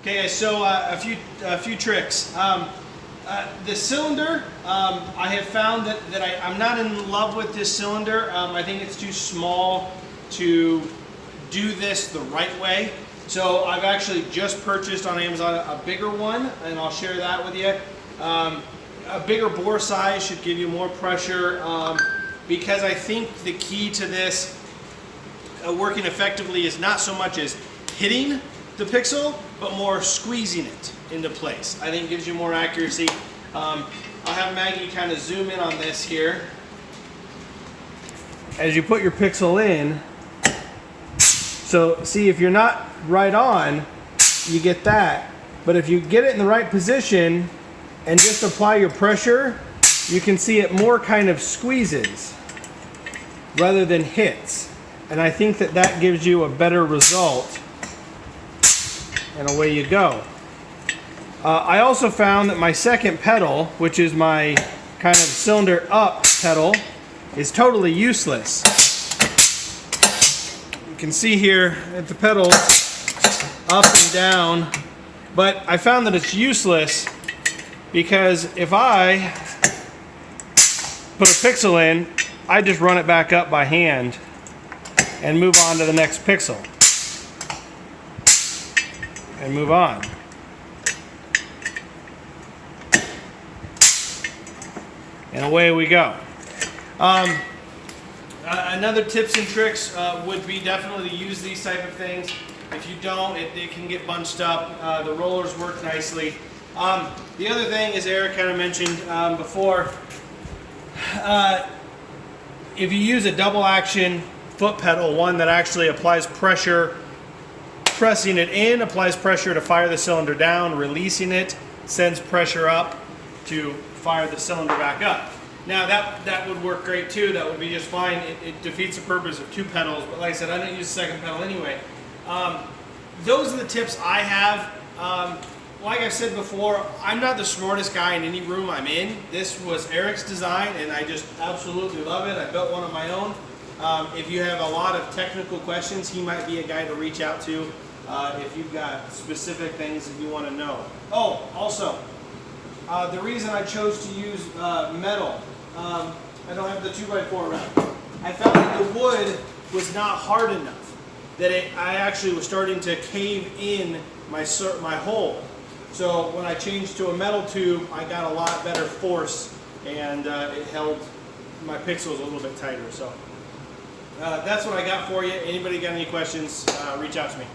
Okay, guys, so a few tricks. The cylinder, I have found that I'm not in love with this cylinder. I think it's too small to do this the right way. So I've actually just purchased on Amazon a bigger one, and I'll share that with you. A bigger bore size should give you more pressure, because I think the key to this working effectively is not so much as hitting the pixel, but more squeezing it into place. I think it gives you more accuracy. I'll have Maggie kind of zoom in on this here. As you put your pixel in, so see, if you're not right on, you get that. But if you get it in the right position and just apply your pressure, you can see it more kind of squeezes rather than hits. And I think that that gives you a better result. And away you go. I also found that my second pedal, which is my kind of cylinder up pedal, is totally useless. You can see here that the pedals up and down, but I found that it's useless because if I put a pixel in, I just run it back up by hand and move on to the next pixel. And move on. And away we go. Another tips and tricks would be definitely to use these type of things. If you don't, it can get bunched up. The rollers work nicely. The other thing, as Eric kind of mentioned before, if you use a double action foot pedal, one that actually applies pressure, pressing it in applies pressure to fire the cylinder down, releasing it sends pressure up to fire the cylinder back up. Now that would work great too, that would be just fine. It defeats the purpose of two pedals, but like I said, I don't use the second pedal anyway. Those are the tips I have. Like I said before, I'm not the smartest guy in any room I'm in. This was Eric's design and I just absolutely love it. I built one of my own. If you have a lot of technical questions, he might be a guy to reach out to if you've got specific things that you want to know. Oh, also, the reason I chose to use metal, I don't have the 2x4 around. I found that the wood was not hard enough, that I actually was starting to cave in my hole. So when I changed to a metal tube, I got a lot better force and it held my pixels a little bit tighter. So that's what I got for you. Anybody got any questions, reach out to me.